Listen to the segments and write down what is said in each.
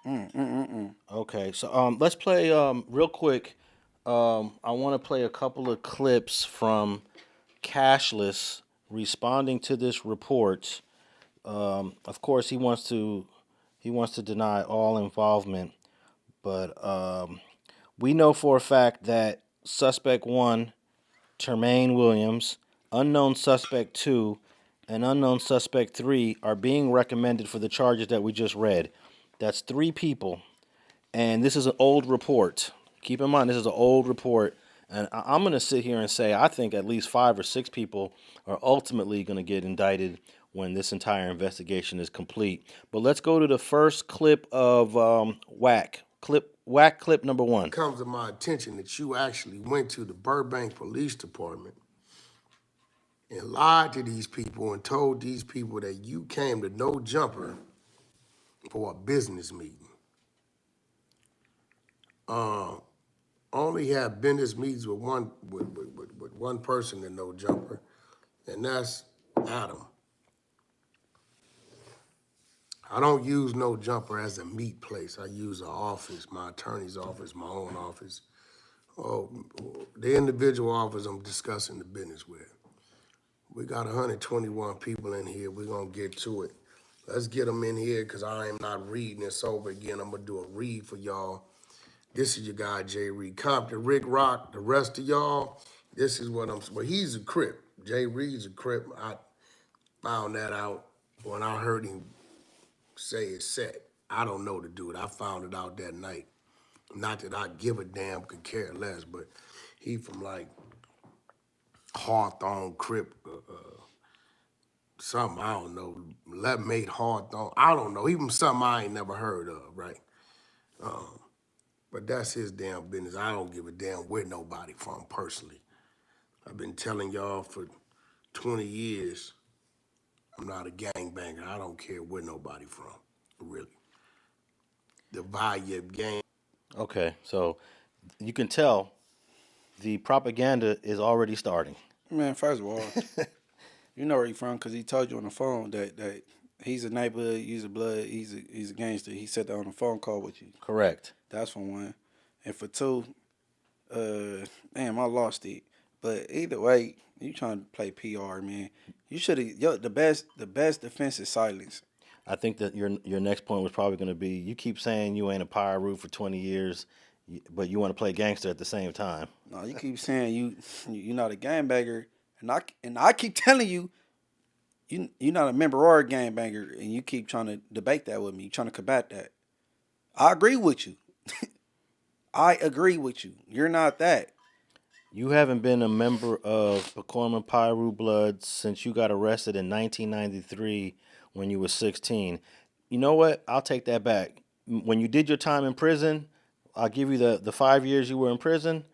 Okay, so let's play real quick. I want to play a couple of clips from Cashless responding to this report. Of course, he wants to deny all involvement, but we know for a fact that suspect one, Termaine Williams, unknown suspect two, and unknown suspect three are being recommended for the charges that we just read. That's three people, and this is an old report. Keep in mind, this is an old report, and I'm going to sit here and say I think at least 5 or 6 people are ultimately going to get indicted when this entire investigation is complete. But let's go to the first clip of Wack. Wack clip number one. It comes to my attention that you actually went to the Burbanks Police Department and lied to these people and told these people that you came to No Jumper for a business meeting. Only have business meetings with one person in No Jumper, and that's Adam. I don't use No Jumper as a meet place. I use an office, my attorney's office, my own office. Oh, the individual office I'm discussing the business with. We got 121 people in here. We're gonna get to it. Let's get them in here because I am not reading this over again. I'm gonna do a read for y'all. This is your guy, Jay Reed Compton, Rick Rock, the rest of y'all. This is what well, he's a Crip. Jay Reed's a Crip. I found that out when I heard him say it's set. I don't know the dude. I found it out that night. Not that I give a damn, could care less, but he from like Hawthorne, Crip, something, I don't know, 11-8 Hawthorne, I don't know, even something I ain't never heard of, right? But that's his damn business. I don't give a damn where nobody from personally. I've been telling y'all for 20 years, I'm not a gangbanger. I don't care where nobody from, really. The value of gang. Okay, so you can tell the propaganda is already starting. Man, first of all, you know where he from because he told you on the phone that he's a neighborhood, he's a blood, he's a gangster. He said that on the phone call with you. Correct. That's for one. And for two, damn, I lost it. But either way, you trying to play PR, man. You should have. The best defense is silence. I think that your next point was probably going to be you keep saying you ain't a pyro for 20 years, but you want to play gangster at the same time. No, you keep saying you're not a gangbanger, and I keep telling you you're not a member or a gangbanger, and you keep trying to debate that with me. You trying to combat that. I agree with you. I agree with you. You're not that. You haven't been a member of Pacoima Pyru Bloods since you got arrested in 1993 when you were 16. You know what? I'll take that back. When you did your time in prison, I'll give you the 5 years you were in prison,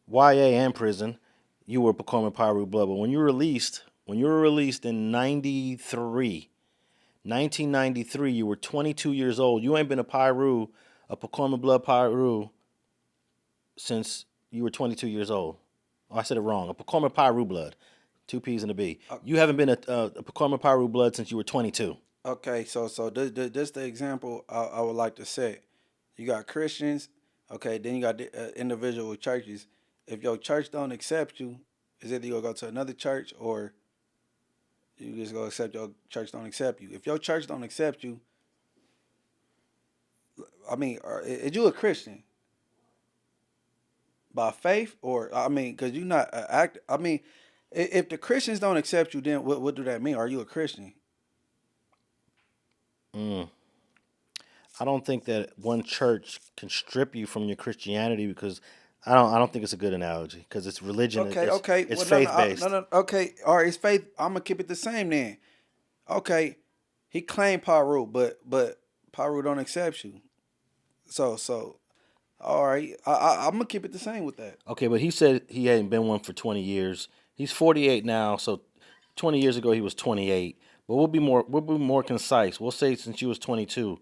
YA and prison, you were Pacoima Pyru Blood. But when you were released in 1993, you were 22 years old. You ain't been a Pacoima Blood Pyru, since you were 22 years old. Oh, I said it wrong. A Pacoima Pyru Blood. 2 P's and a B. You haven't been a Pacoima Pyru Blood since you were 22. Okay, so this the example I would like to set. You got Christians, okay, then you got individual churches. If your church don't accept you, is either you gonna go to another church or you just go accept your church don't accept you. If your church don't accept you, I mean, is you a Christian by faith or I mean, because you're not act. I mean, if the Christians don't accept you, then what do that mean? Are you a Christian? I don't think that one church can strip you from your Christianity because I don't think it's a good analogy because it's religion. Okay, it's, okay. It's Well, faith based. no. Okay, all right. It's faith. I'm gonna keep it the same then. Okay, he claimed Paru, but Paru don't accept you. So, all right. I'm gonna keep it the same with that. Okay, but he said he hadn't been one for 20 years. He's 48 now, so 20 years ago he was 28. But we'll be more concise. We'll say since you was 22,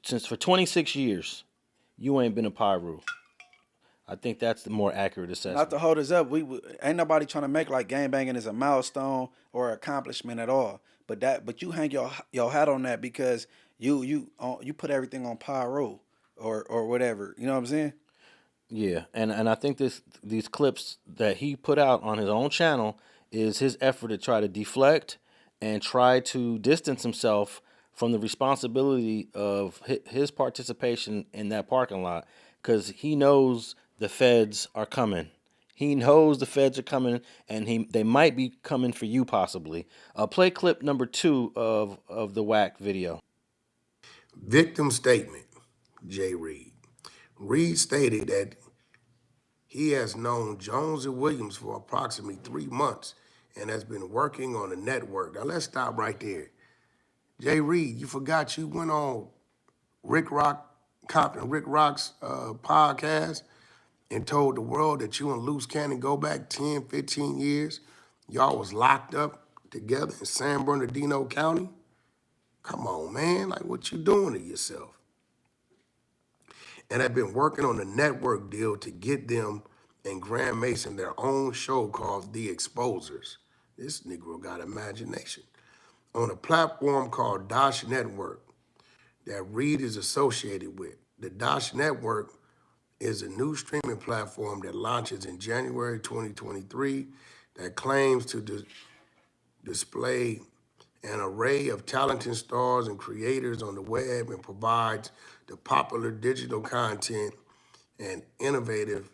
since for 26 years you ain't been a Pyru. I think that's the more accurate assessment. Not to hold us up, we ain't nobody trying to make like gangbanging is a milestone or accomplishment at all. But you hang your hat on that because you put everything on pyro or whatever. You know what I'm saying? Yeah, and I think these clips that he put out on his own channel is his effort to try to deflect and try to distance himself from the responsibility of his participation in that parking lot, because he knows the feds are coming. He knows the feds are coming, and they might be coming for you possibly. Play clip number 2 of the Wack video. Victim statement, Jay Reed. Reed stated that he has known Jones and Williams for approximately 3 months and has been working on a network. Now let's stop right there. Jay Reed, you forgot you went on Rick Rock's podcast and told the world that you and Loose Cannon go back 10, 15 years. Y'all was locked up together in San Bernardino County. Come on, man. Like, what you doing to yourself? And have been working on a network deal to get them and Graham Mason their own show called The Exposers. This Negro got imagination. On a platform called Dosh Network that Reed is associated with. The Dosh Network is a new streaming platform that launches in January 2023 that claims to display an array of talented stars and creators on the web and provides the popular digital content and innovative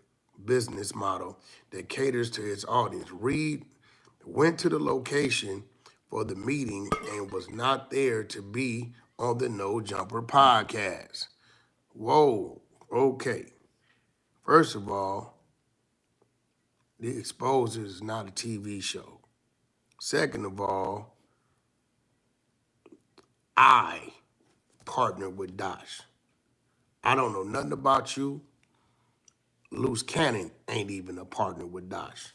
business model that caters to its audience. Reed went to the location for the meeting and was not there to be on the No Jumper podcast. Whoa, okay. First of all, The Exposers is not a TV show. Second of all, I partner with Dosh. I don't know nothing about you. Loose Cannon ain't even a partner with Dosh.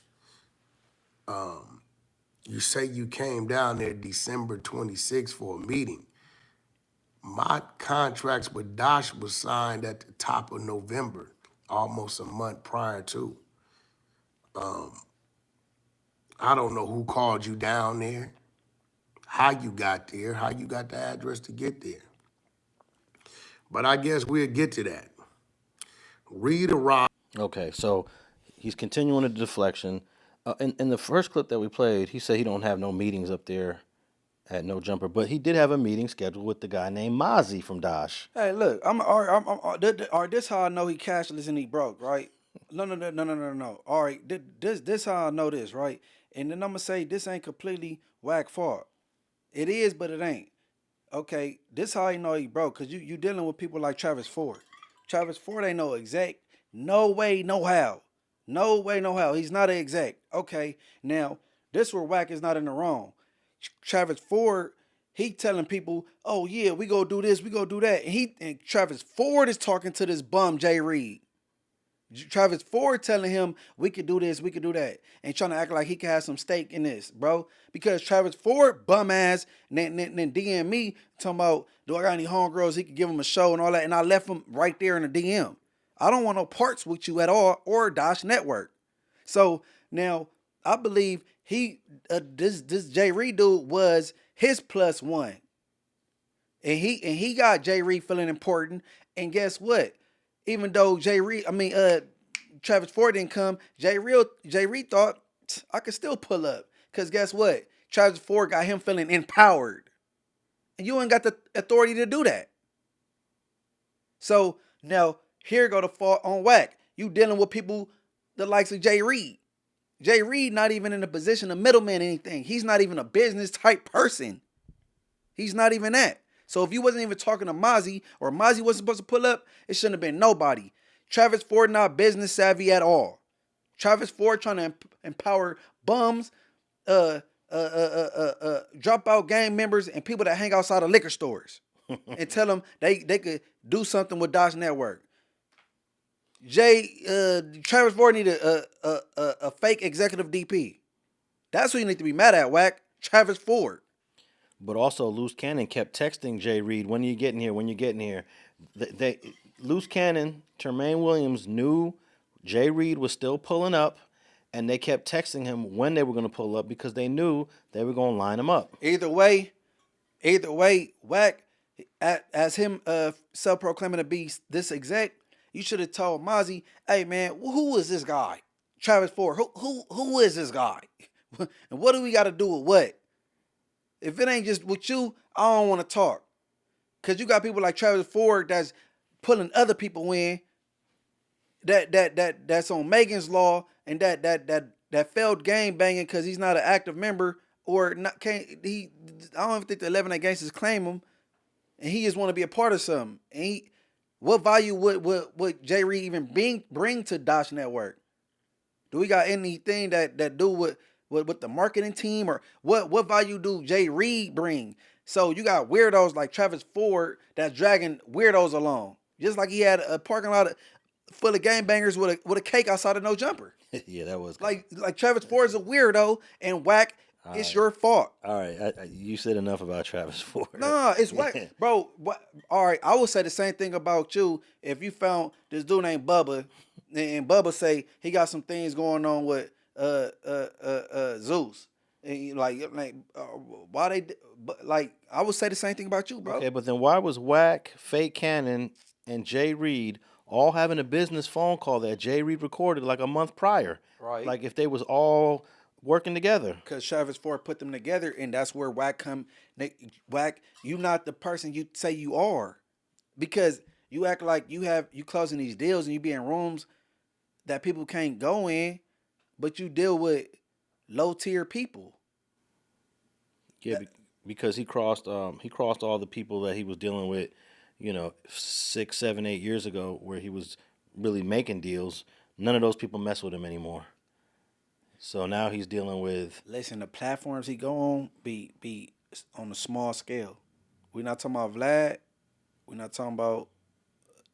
You say you came down there December 26th for a meeting. My contracts with Dosh was signed at the top of November, almost a month prior to. I don't know who called you down there, how you got there, how you got the address to get there. But I guess we'll get to that. Read arrived. Okay, so he's continuing the deflection. In the first clip that we played, he said he don't have no meetings up there at No Jumper, but he did have a meeting scheduled with the guy named Mozzie from Dosh. Hey, look, this how I know he cashless and he broke, right? No. All right, this how I know this, right? And then I'm gonna say this ain't completely Wack fault. It is, but it ain't. Okay, this how I know he broke, cause you dealing with people like Travis Ford. Travis Ford ain't no exec. No way, no how. No way, no how. He's not an exec. Okay, now this where Wack is not in the wrong. Travis Ford, he telling people, oh yeah, we go do this, we go do that. And Travis Ford is talking to this bum Jay Reed. Travis Ford telling him we could do this, we could do that, and trying to act like he could have some stake in this, bro. Because Travis Ford bum ass then DM me talking about, do I got any homegirls he could give him a show and all that, and I left him right there in the DM. I don't want no parts with you at all or Dosh Network. So now I believe this Jay Reed dude was his plus one, and he got Jay Reed feeling important. And guess what? Even though Travis Ford didn't come, Jay Reed thought I could still pull up. Cause guess what? Travis Ford got him feeling empowered. And you ain't got the authority to do that. So now here go the fault on Wack. You dealing with people the likes of Jay Reed. Jay Reed not even in a position of middleman anything. He's not even a business type person. He's not even that. So if you wasn't even talking to Mozzie, or Mozzie wasn't supposed to pull up, it shouldn't have been nobody. Travis Ford not business savvy at all. Travis Ford trying to empower bums, dropout gang members, and people that hang outside of liquor stores, and tell them they could do something with Dosh Network. Travis Ford need a fake executive DP. That's who you need to be mad at, Wack. Travis Ford. But also, Loose Cannon kept texting Jay Reed, when are you getting here? When you getting here? Loose Cannon, Termaine Williams knew Jay Reed was still pulling up, and they kept texting him when they were going to pull up because they knew they were going to line him up. Either way, Wack As him self-proclaiming to be this exec, you should have told Mozzie, hey man, who is this guy? Travis Ford, who is this guy? And what do we got to do with what? If it ain't just with you, I don't want to talk. Cause you got people like Travis Ford that's pulling other people in that's on Megan's Law and that failed game banging because he's not an active member or not can't he I don't even think the 11 gangsters claim him and he just want to be a part of something. And what value would Jay Reed even bring to Dosh Network? Do we got anything that do with the marketing team or what value do Jay Reed bring? So you got weirdos like Travis Ford that's dragging weirdos along, just like he had a parking lot full of gangbangers with a cake outside of No Jumper. Yeah, that was Like Travis Ford is a weirdo and Wack. It's your fault. all right. You said enough about Travis Ford. Nah, it's Wack, bro. What? All right, I would say the same thing about you if you found this dude named Bubba, and Bubba say he got some things going on with Zeus, and why they like? I would say the same thing about you, bro. Okay, but then why was Wack, Fake Cannon, and Jay Reed all having a business phone call that Jay Reed recorded like a month prior? Right. Like if they was all working together. Because Travis Ford put them together, and that's where Wack come. Wack, you not the person you say you are, because you act like you closing these deals and you be in rooms that people can't go in, but you deal with low tier people. Yeah, because he crossed all the people that he was dealing with, 6, 7, 8 years ago, where he was really making deals. None of those people mess with him anymore. So now he's dealing with. Listen, the platforms he go on be on a small scale. We're not talking about Vlad. We're not talking about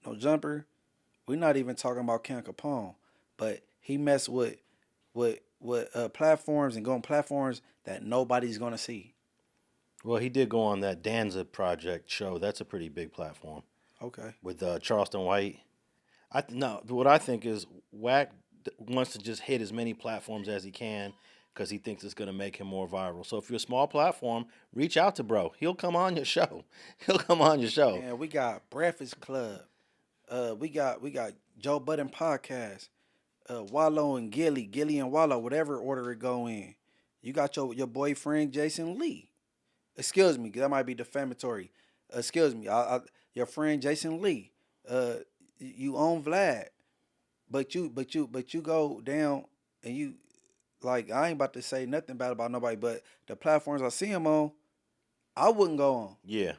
No Jumper. We're not even talking about Ken Capone. But he messed with platforms and going platforms that nobody's gonna see. Well, he did go on that Danza Project show. That's a pretty big platform. Okay. With Charleston White. No, what I think is Wack wants to just hit as many platforms as he can because he thinks it's going to make him more viral. So if you're a small platform, reach out to bro. He'll come on your show. And we got Breakfast Club. We got Joe Budden podcast. Wallow and Gilly and Wallow, whatever order it go in. You got your boyfriend Jason Lee. Excuse me, that might be defamatory. Excuse me, your friend Jason Lee. You own Vlad, but you go down and you like I ain't about to say nothing bad about nobody, but the platforms I see him on, I wouldn't go on. Yeah.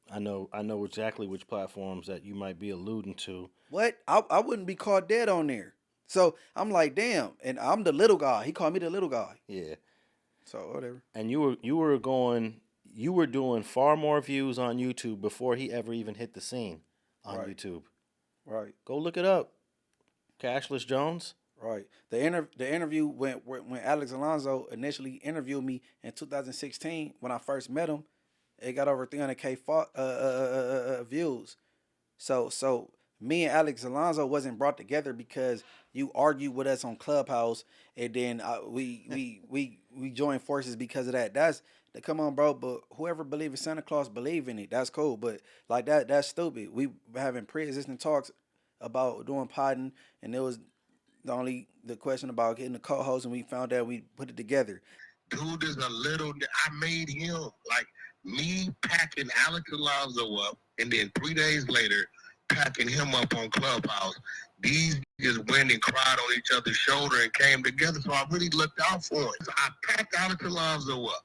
I know exactly which platforms that you might be alluding to. What? I wouldn't be caught dead on there. So I'm like, damn, and I'm the little guy. He called me the little guy. Yeah. So whatever. And you were doing far more views on YouTube before he ever even hit the scene on YouTube. Right. Go look it up. Cashless Jones. Right. The interview when Alex Alonso initially interviewed me in 2016 when I first met him, it got over 300K views. So me and Alex Alonso wasn't brought together because you argued with us on Clubhouse, and then we joined forces because of that. Come on, bro. But whoever believes in Santa Claus, believe in it. That's cool. But like that's stupid. We having pre-existing talks about doing podding, and it was the question about getting the co-host, and we found out we put it together. Dude is I made him like me packing Alex Alonso up, and then 3 days later packing him up on Clubhouse. These niggas went and cried on each other's shoulder and came together, so I really looked out for him. So I packed Alex Alonso up.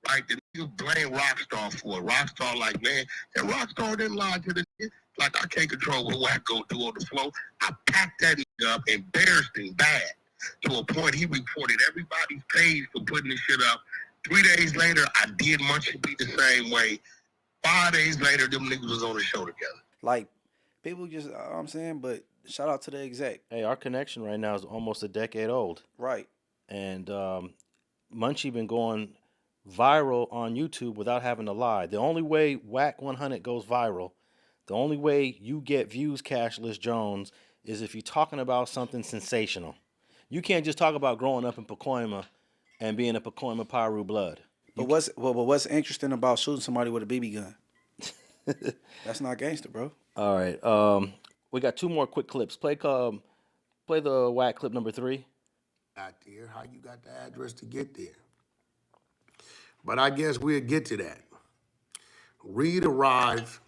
Right, the nigga blame Rockstar for it. Rockstar like, man, and Rockstar didn't lie to the nigga. Like, I can't control what Wack go do on the floor. I packed that nigga up, embarrassed him bad, to a point he reported everybody's page for putting this shit up. 3 days later, I did Munchie B the same way. 5 days later, them niggas was on the show together. Like, people just, I'm saying, but shout out to the exec. Hey, our connection right now is almost a decade old. Right. And Munchie been going viral on YouTube without having to lie. The only way Wack100 goes viral, the only way you get views, Cashless Jones, is if you're talking about something sensational. You can't just talk about growing up in Pacoima and being a Pacoima Piru blood. But what's interesting about shooting somebody with a BB gun? That's not gangster, bro. All right. We got two more quick clips. Play the Wack clip number 3. Got there, how you got the address to get there. But I guess we'll get to that. Reed arrived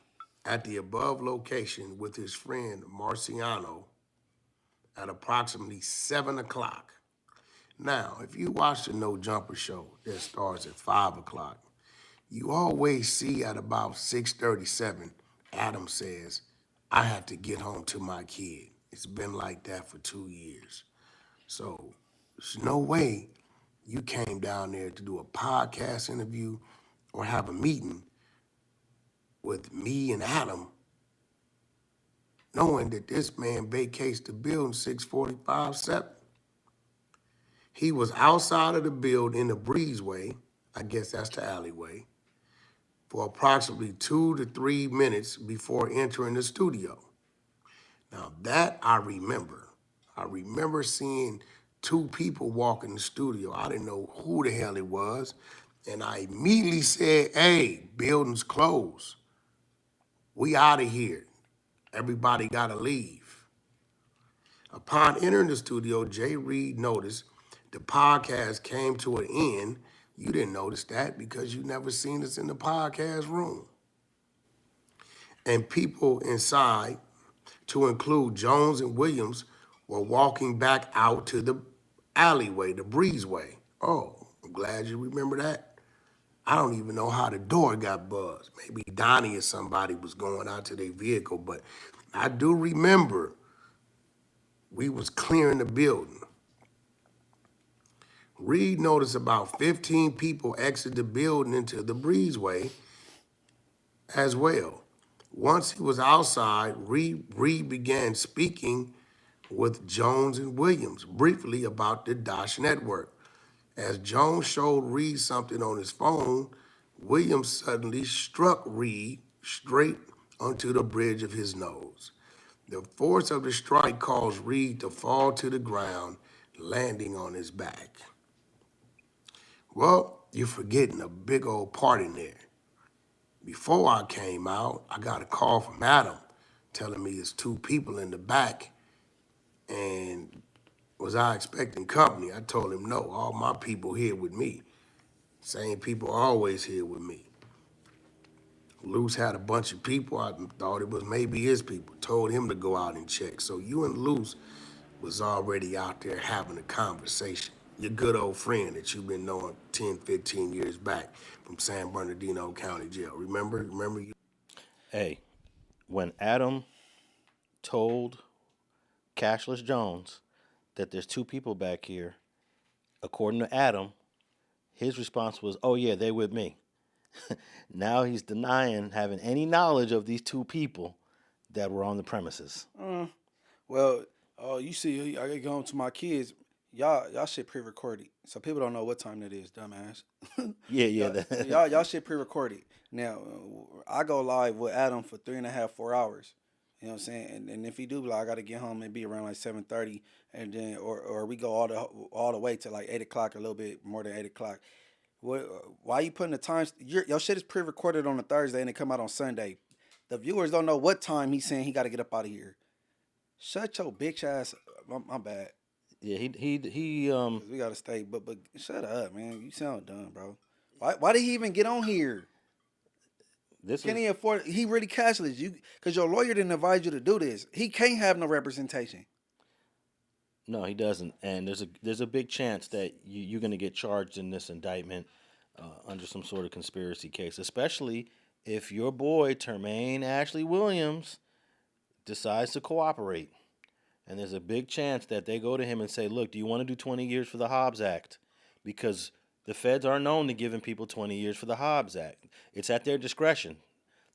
at the above location with his friend Marciano at approximately 7 o'clock. Now, if you watch the No Jumper show that starts at 5 o'clock, you always see at about 6:37, Adam says, I have to get home to my kid. It's been like that for 2 years. So there's no way you came down there to do a podcast interview or have a meeting with me and Adam, knowing that this man vacates the building 6:45, 7. He was outside of the building in the breezeway, I guess that's the alleyway, for approximately 2 to 3 minutes before entering the studio. Now that I remember. I remember seeing 2 people walk in the studio. I didn't know who the hell it was. And I immediately said, hey, building's closed. We out of here. Everybody gotta leave. Upon entering the studio, Jay Reed noticed the podcast came to an end. You didn't notice that because you never seen us in the podcast room. And people inside, to include Jones and Williams, were walking back out to the alleyway, the breezeway. Oh, I'm glad you remember that. I don't even know how the door got buzzed. Maybe Donnie or somebody was going out to their vehicle, but I do remember we was clearing the building. Reed noticed about 15 people exit the building into the breezeway as well. Once he was outside, Reed began speaking with Jones and Williams briefly about the Dash network. As Jones showed Reed something on his phone, Williams suddenly struck Reed straight onto the bridge of his nose. The force of the strike caused Reed to fall to the ground, landing on his back. Well, you're forgetting a big old part in there. Before I came out, I got a call from Adam telling me it's 2 people in the back, and was I expecting company? I told him no, all my people here with me. Same people always here with me. Luce had a bunch of people. I thought it was maybe his people. Told him to go out and check. So you and Luce was already out there having a conversation. Your good old friend that you've been knowing 10, 15 years back from San Bernardino County Jail. Remember you? Hey, when Adam told Cashless Jones that there's 2 people back here, according to Adam, his response was, "Oh yeah, they with me." Now he's denying having any knowledge of these 2 people that were on the premises. Well, you see, I get home to my kids. Y'all shit pre-recorded, so people don't know what time that is, dumbass. Yeah. Y'all shit pre-recorded. Now, I go live with Adam for 3.5, 4 hours. You know what I'm saying? And if he do, like, I gotta get home and be around like 7:30, and then or we go all the way to like 8 o'clock, a little bit more than 8 o'clock. Why you putting the times? Your shit is pre-recorded on a Thursday and it come out on Sunday. The viewers don't know what time he's saying he got to get up out of here. Shut your bitch ass. My bad. Yeah, he 'Cause we gotta stay. But shut up, man. You sound dumb, bro. Why did he even get on here? this Can is he afford? He really cashless. Because your lawyer didn't advise you to do this. He can't have no representation. no, he doesn't. And there's a big chance that you're going to get charged in this indictment under some sort of conspiracy case, especially if your boy Termaine Ashley Williams decides to cooperate. And there's a big chance that they go to him and say, "Look, do you want to do 20 years for the Hobbs Act?" Because the feds are known to giving people 20 years for the Hobbs Act. It's at their discretion.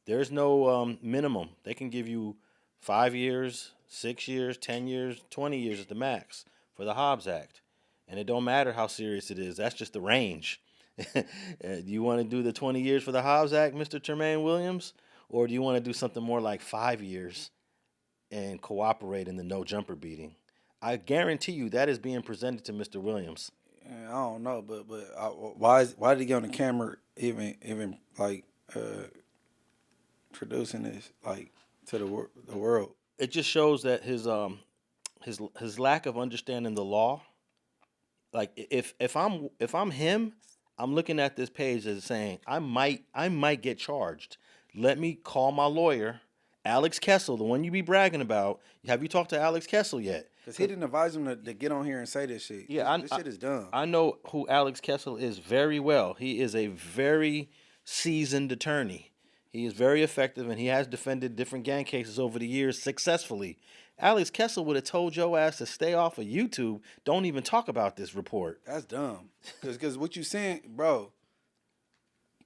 There's no minimum. They can give you 5 years, 6 years, 10 years, 20 years at the max for the Hobbs Act. And it don't matter how serious it is. That's just the range. Do you want to do the 20 years for the Hobbs Act, Mr. Termaine Williams? Or do you want to do something more like 5 years and cooperate in the no jumper beating? I guarantee you that is being presented to Mr. Williams. I don't know, but why did he get on the camera even like producing this like to the world. It just shows that his lack of understanding the law. Like if I'm him, I'm looking at this page as saying I might get charged. Let me call my lawyer, Alex Kessel, the one you be bragging about. Have you talked to Alex Kessel yet? Cause he didn't advise him to get on here and say this shit. Yeah, This shit is dumb. I know who Alex Kessel is very well. He is a very seasoned attorney. He is very effective, and he has defended different gang cases over the years successfully. Alex Kessel would have told your ass to stay off of YouTube. Don't even talk about this report. That's dumb. Cause what you saying, bro?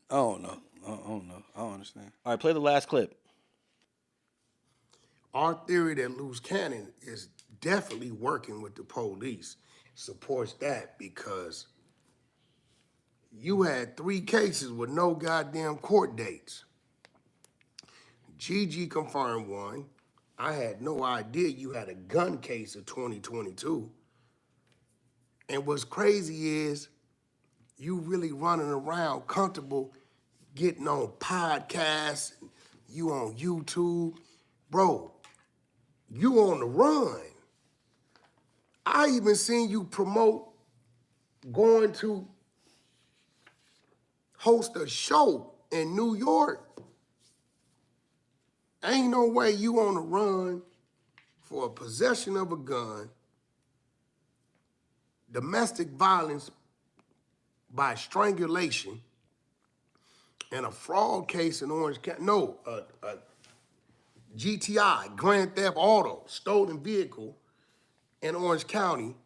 I don't know. I don't know. I don't understand. All right, play the last clip. Our theory that Loose Cannon is definitely working with the police supports that because you had 3 cases with no goddamn court dates. Gigi confirmed one. I had no idea you had a gun case of 2022. And what's crazy is you really running around comfortable getting on podcasts, you on YouTube. Bro, you on the run. I even seen you promote going to host a show in New York. Ain't no way you on the run for a possession of a gun, domestic violence by strangulation, and a fraud case in Orange County. No, GTI, Grand Theft Auto, stolen vehicle in Orange County,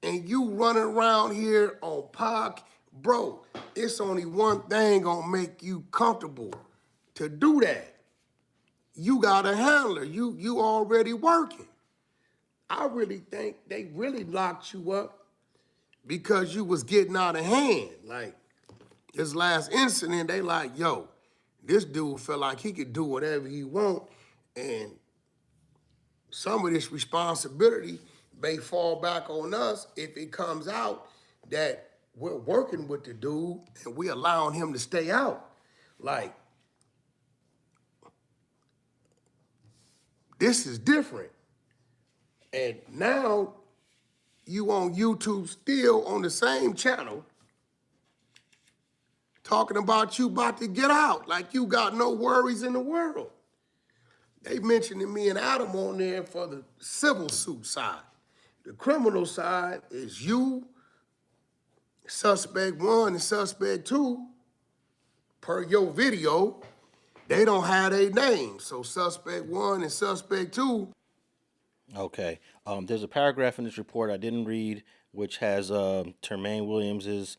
and you running around here on POC. Bro, it's only one thing gonna make you comfortable to do that. You got a handler. You already working. I really think they really locked you up because you was getting out of hand. Like, this last incident, they like, yo, this dude felt like he could do whatever he want, and some of this responsibility may fall back on us if it comes out that we're working with the dude and we allowing him to stay out. Like, this is different. And now you on YouTube still on the same channel talking about you about to get out like you got no worries in the world. They mentioning me and Adam on there for the civil suit side. The criminal side is you, suspect 1 and suspect 2, per your video. They don't have their names. So suspect 1 and suspect 2. Okay. There's a paragraph in this report I didn't read, which has Termaine Williams's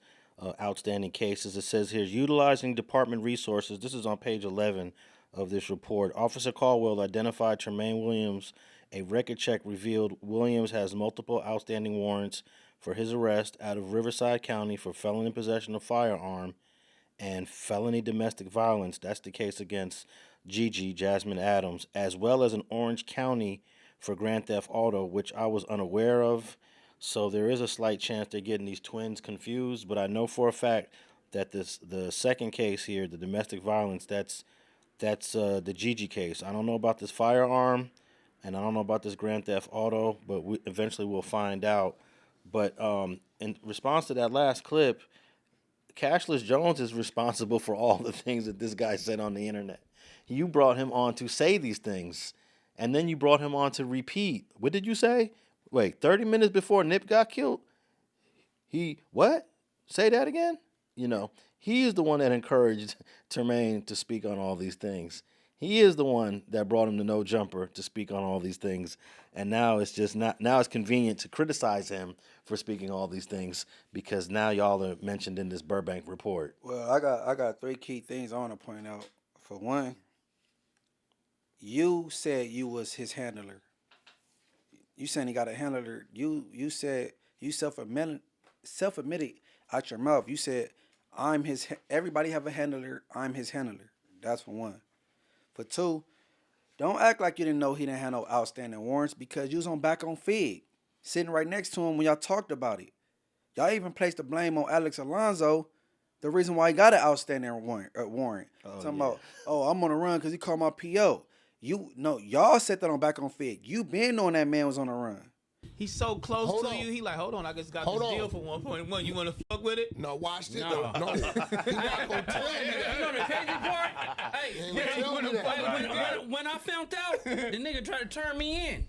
outstanding cases. It says here, utilizing department resources. This is on page 11 of this report. Officer Caldwell identified Termaine Williams. A record check revealed Williams has multiple outstanding warrants for his arrest out of Riverside County for felon in possession of firearm and felony domestic violence. That's the case against Gigi, Jasmine Adams, as well as an Orange County for Grand Theft Auto, which I was unaware of. So there is a slight chance they're getting these twins confused, but I know for a fact that the second case here, the domestic violence, that's the Gigi case. I don't know about this firearm, and I don't know about this Grand Theft Auto, but eventually we'll find out. But in response to that last clip, Cashless Jones is responsible for all the things that this guy said on the internet. You brought him on to say these things, and then you brought him on to repeat. What did you say? Wait, 30 minutes before Nip got killed? What? Say that again? You know, he is the one that encouraged Termaine to speak on all these things. He is the one that brought him to No Jumper to speak on all these things. And now it's just not, now it's convenient to criticize him for speaking all these things because now y'all are mentioned in this Burbank report. Well, I got 3 key things I want to point out. For one, you said you was his handler. You saying he got a handler. You said you self-admitted out your mouth. You said everybody have a handler. I'm his handler. That's for one. For 2, don't act like you didn't know he didn't have no outstanding warrants because you was back on Fig, sitting right next to him when y'all talked about it. Y'all even placed the blame on Alonso The reason why he got an outstanding warrant. Talking yeah. about, I'm on the run because he called my PO. Y'all set that on back on Fig. You been knowing that man was on the run. He's so close Hold to on. you. He like, hold on, I just got Hold this on. deal for 1.1. You want to fuck with it? No, watch this. No. No, he's not gonna tell you You know that. the crazy part? Hey, ain't gonna tell me that. when I found out, the nigga tried to turn me in.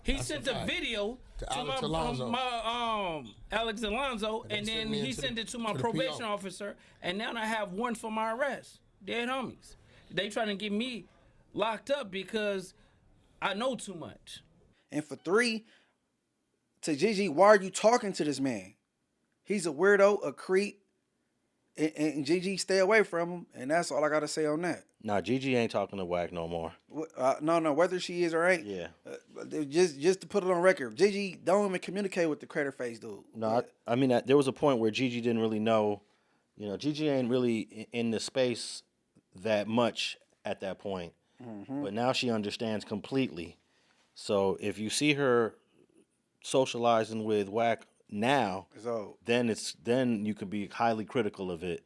He sent a a fact. video To to Alex my Alonso. Alex Alonso, And and they then sent me he into sent the- it to my to the probation PO. officer, and now I have warrants for my arrest. Dead homies. They trying to get me locked up because I know too much. And for 3, to Gigi, why are you talking to this man? He's a weirdo, a creep, and Gigi, stay away from him. And that's all I got to say on that. Nah, Gigi ain't talking to Wack no more. No, whether she is or ain't. Yeah. Just to put it on record, Gigi don't even communicate with the credit face dude. No, I mean, there was a point where Gigi didn't really know. You know, Gigi ain't really in the space that much at that point. But now she understands completely. So if you see her socializing with Wack now, So then you could be highly critical of it.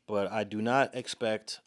But I do not expect